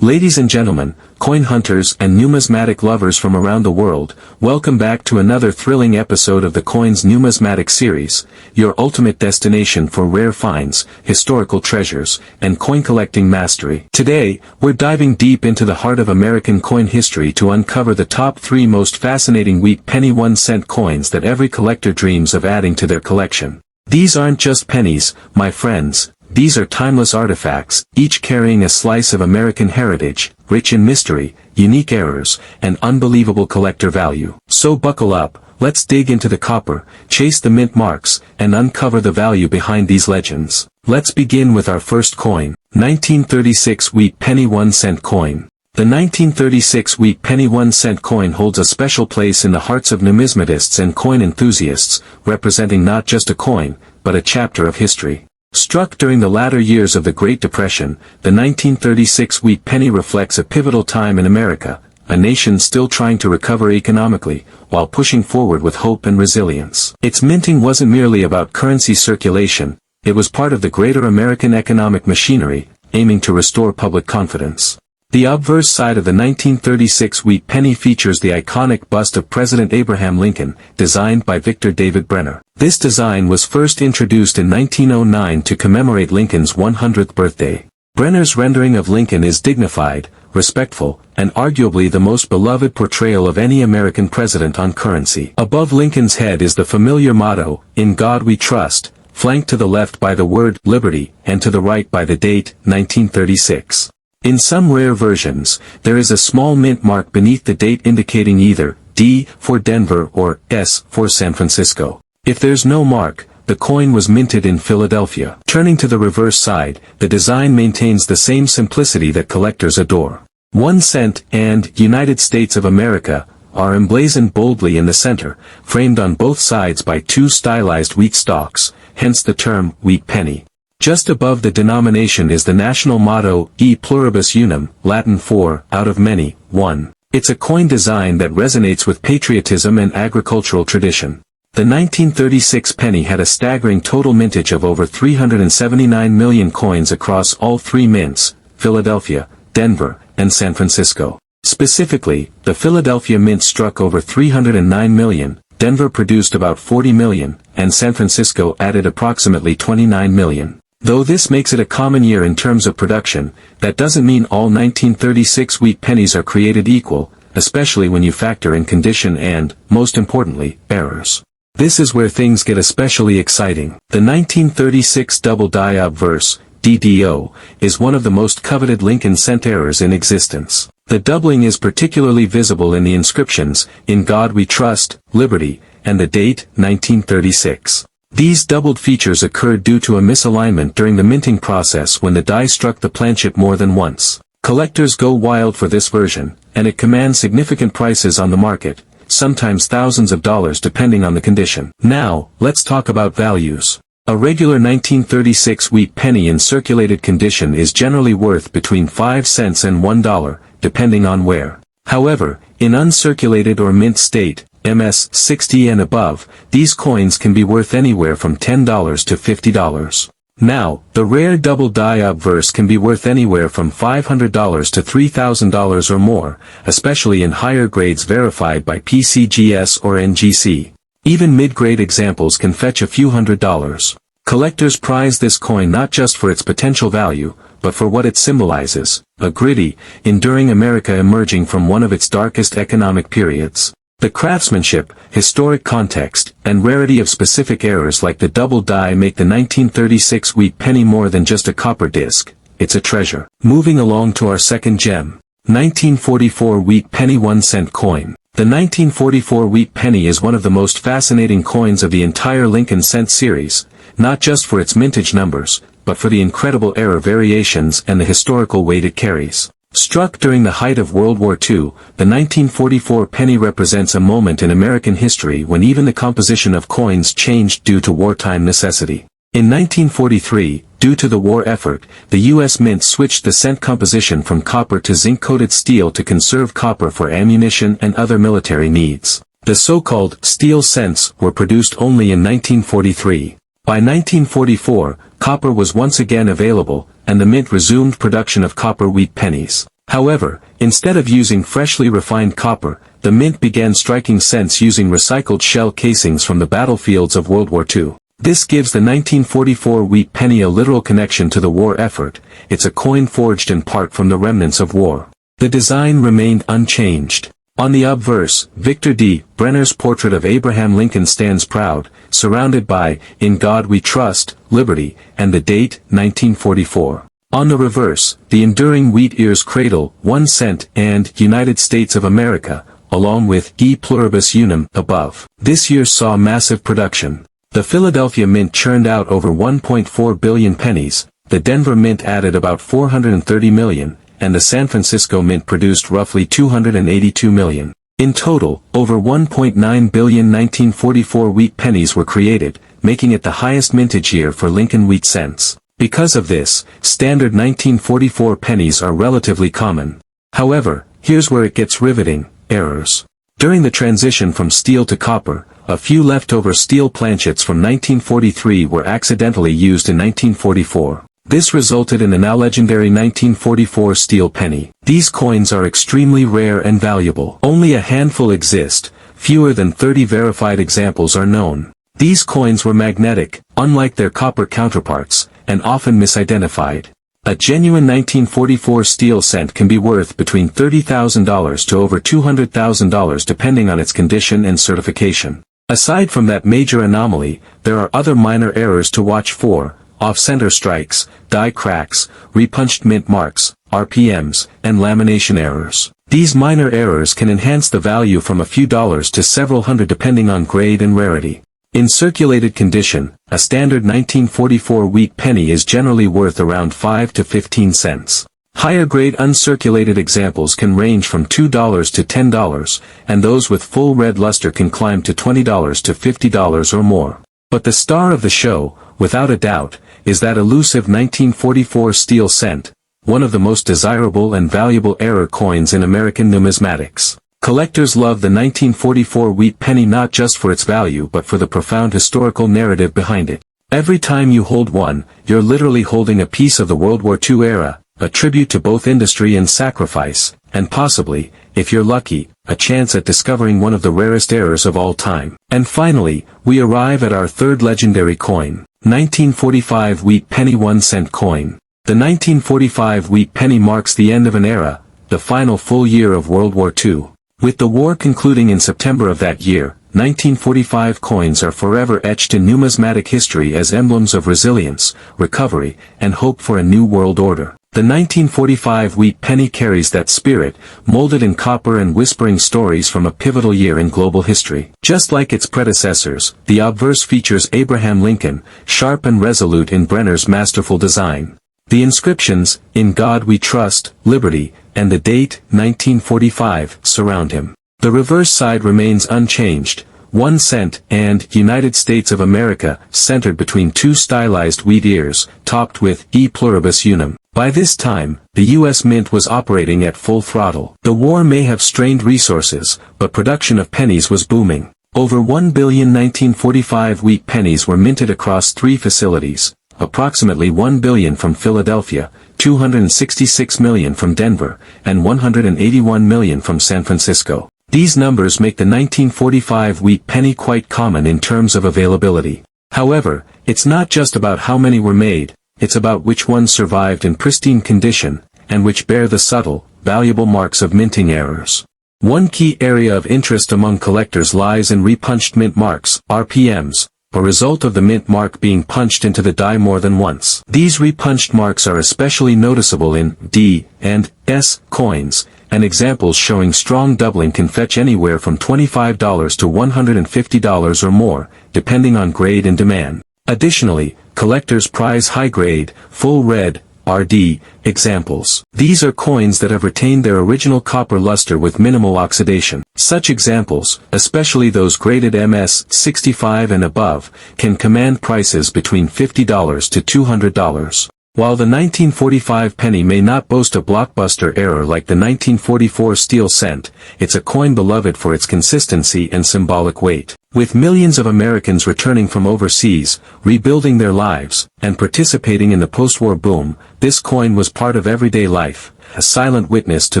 Ladies and gentlemen, coin hunters and numismatic lovers from around the world, welcome back to another thrilling episode of the Coins Numismatic Series, your ultimate destination for rare finds, historical treasures, and coin collecting mastery. Today, we're diving deep into the heart of American coin history to uncover the top 3 most fascinating wheat penny 1-cent coins that every collector dreams of adding to their collection. These aren't just pennies, my friends. These are timeless artifacts, each carrying a slice of American heritage, rich in mystery, unique errors, and unbelievable collector value. So buckle up, let's dig into the copper, chase the mint marks, and uncover the value behind these legends. Let's begin with our first coin, 1936 wheat penny 1-cent coin. The 1936 wheat penny 1-cent coin holds a special place in the hearts of numismatists and coin enthusiasts, representing not just a coin, but a chapter of history. Struck during the latter years of the Great Depression, the 1936 wheat penny reflects a pivotal time in America, a nation still trying to recover economically, while pushing forward with hope and resilience. Its minting wasn't merely about currency circulation, it was part of the greater American economic machinery, aiming to restore public confidence. The obverse side of the 1936 wheat penny features the iconic bust of President Abraham Lincoln, designed by Victor David Brenner. This design was first introduced in 1909 to commemorate Lincoln's 100th birthday. Brenner's rendering of Lincoln is dignified, respectful, and arguably the most beloved portrayal of any American president on currency. Above Lincoln's head is the familiar motto, "In God We Trust," flanked to the left by the word "Liberty," and to the right by the date, 1936. In some rare versions, there is a small mint mark beneath the date indicating either D for Denver or S for San Francisco. If there's no mark, the coin was minted in Philadelphia. Turning to the reverse side, the design maintains the same simplicity that collectors adore. 1 cent and United States of America are emblazoned boldly in the center, framed on both sides by 2 stylized wheat stalks, hence the term wheat penny. Just above the denomination is the national motto, E pluribus unum, Latin for, out of many, one. It's a coin design that resonates with patriotism and agricultural tradition. The 1936 penny had a staggering total mintage of over 379 million coins across all 3 mints, Philadelphia, Denver, and San Francisco. Specifically, the Philadelphia mint struck over 309 million, Denver produced about 40 million, and San Francisco added approximately 29 million. Though this makes it a common year in terms of production, that doesn't mean all 1936 wheat pennies are created equal, especially when you factor in condition and, most importantly, errors. This is where things get especially exciting. The 1936 double die obverse, DDO, is one of the most coveted Lincoln cent errors in existence. The doubling is particularly visible in the inscriptions, "In God We Trust, Liberty," and the date, 1936. These doubled features occurred due to a misalignment during the minting process when the die struck the planchet more than once. Collectors go wild for this version, and it commands significant prices on the market, sometimes thousands of dollars depending on the condition. Now, let's talk about values. A regular 1936 wheat penny in circulated condition is generally worth between 5 cents and $1, depending on where. However, in uncirculated or mint state, MS 60 and above, these coins can be worth anywhere from $10 to $50. Now, the rare double die obverse can be worth anywhere from $500 to $3,000 or more, especially in higher grades verified by PCGS or NGC. Even mid-grade examples can fetch a few $100s. Collectors prize this coin not just for its potential value, but for what it symbolizes, a gritty, enduring America emerging from one of its darkest economic periods. The craftsmanship, historic context, and rarity of specific errors like the double die make the 1936 wheat penny more than just a copper disc, it's a treasure. Moving along to our second gem, 1944 wheat penny 1-cent coin. The 1944 wheat penny is one of the most fascinating coins of the entire Lincoln cent series, not just for its mintage numbers, but for the incredible error variations and the historical weight it carries. Struck during the height of World War II, the 1944 penny represents a moment in American history when even the composition of coins changed due to wartime necessity. In 1943, due to the war effort, the U.S. Mint switched the cent composition from copper to zinc-coated steel to conserve copper for ammunition and other military needs. The so-called steel cents were produced only in 1943. By 1944, copper was once again available, and the mint resumed production of copper wheat pennies. However, instead of using freshly refined copper, the mint began striking cents using recycled shell casings from the battlefields of World War II. This gives the 1944 wheat penny a literal connection to the war effort. It's a coin forged in part from the remnants of war. The design remained unchanged. On the obverse, Victor D. Brenner's portrait of Abraham Lincoln stands proud, surrounded by, "In God We Trust," "Liberty," and the date, 1944. On the reverse, the enduring wheat ears cradle, 1 cent, and "United States of America," along with "E Pluribus Unum" above. This year saw massive production. The Philadelphia Mint churned out over 1.4 billion pennies, the Denver Mint added about 430 million, and the San Francisco Mint produced roughly 282 million. In total, over 1.9 billion 1944 wheat pennies were created, making it the highest mintage year for Lincoln wheat cents. Because of this, standard 1944 pennies are relatively common. However, here's where it gets riveting: errors. During the transition from steel to copper, a few leftover steel planchets from 1943 were accidentally used in 1944. This resulted in the now legendary 1944 steel penny. These coins are extremely rare and valuable. Only a handful exist, fewer than 30 verified examples are known. These coins were magnetic, unlike their copper counterparts, and often misidentified. A genuine 1944 steel cent can be worth between $30,000 to over $200,000 depending on its condition and certification. Aside from that major anomaly, there are other minor errors to watch for: off-center strikes, die cracks, repunched mint marks, RPMs, and lamination errors. These minor errors can enhance the value from a few dollars to several hundred depending on grade and rarity. In circulated condition, a standard 1944 wheat penny is generally worth around 5 to 15 cents. Higher-grade uncirculated examples can range from $2 to $10, and those with full red luster can climb to $20 to $50 or more. But the star of the show, without a doubt, is that elusive 1944 steel cent, one of the most desirable and valuable error coins in American numismatics. Collectors love the 1944 wheat penny not just for its value but for the profound historical narrative behind it. Every time you hold one, you're literally holding a piece of the World War II era, a tribute to both industry and sacrifice, and possibly, if you're lucky, a chance at discovering one of the rarest errors of all time. And finally, we arrive at our third legendary coin, 1945 wheat penny 1 cent coin. The 1945 wheat penny marks the end of an era, the final full year of World War II. With the war concluding in September of that year, 1945 coins are forever etched in numismatic history as emblems of resilience, recovery, and hope for a new world order. The 1945 wheat penny carries that spirit, molded in copper and whispering stories from a pivotal year in global history. Just like its predecessors, the obverse features Abraham Lincoln, sharp and resolute in Brenner's masterful design. The inscriptions, "In God We Trust," "Liberty," and the date, 1945, surround him. The reverse side remains unchanged, 1 cent, and "United States of America," centered between two stylized wheat ears, topped with "E Pluribus Unum." By this time, the U.S. Mint was operating at full throttle. The war may have strained resources, but production of pennies was booming. Over 1 billion 1945 wheat pennies were minted across 3 facilities. Approximately 1 billion from Philadelphia, 266 million from Denver, and 181 million from San Francisco. These numbers make the 1945 wheat penny quite common in terms of availability. However, it's not just about how many were made, it's about which ones survived in pristine condition, and which bear the subtle, valuable marks of minting errors. One key area of interest among collectors lies in repunched mint marks, RPMs, a result of the mint mark being punched into the die more than once. These repunched marks are especially noticeable in D and S coins, and examples showing strong doubling can fetch anywhere from $25 to $150 or more, depending on grade and demand. Additionally, collectors prize high-grade, full red, RD, examples. These are coins that have retained their original copper luster with minimal oxidation. Such examples, especially those graded MS 65 and above, can command prices between $50 to $200. While the 1945 penny may not boast a blockbuster error like the 1944 steel cent, it's a coin beloved for its consistency and symbolic weight. With millions of Americans returning from overseas, rebuilding their lives, and participating in the post-war boom, this coin was part of everyday life, a silent witness to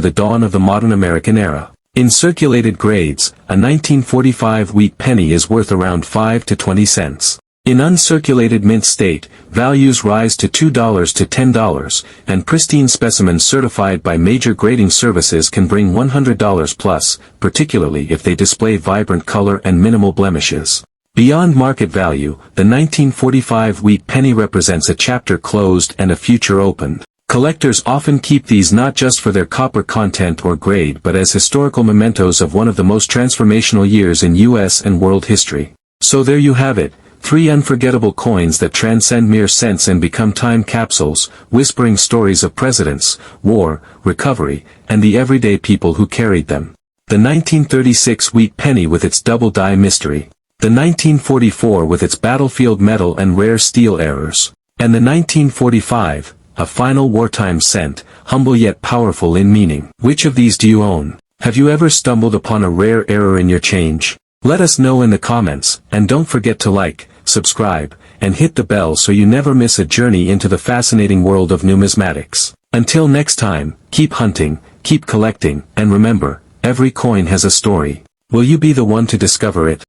the dawn of the modern American era. In circulated grades, a 1945 wheat penny is worth around 5 to 20 cents. In uncirculated mint state, values rise to $2 to $10, and pristine specimens certified by major grading services can bring $100 plus, particularly if they display vibrant color and minimal blemishes. Beyond market value, the 1945 wheat penny represents a chapter closed and a future opened. Collectors often keep these not just for their copper content or grade but as historical mementos of one of the most transformational years in U.S. and world history. So there you have it. 3 unforgettable coins that transcend mere cents and become time capsules, whispering stories of presidents, war, recovery, and the everyday people who carried them. The 1936 wheat penny with its double die mystery. The 1944 with its battlefield metal and rare steel errors. And the 1945, a final wartime cent, humble yet powerful in meaning. Which of these do you own? Have you ever stumbled upon a rare error in your change? Let us know in the comments, and don't forget to like, subscribe, and hit the bell so you never miss a journey into the fascinating world of numismatics. Until next time, keep hunting, keep collecting, and remember, every coin has a story. Will you be the one to discover it?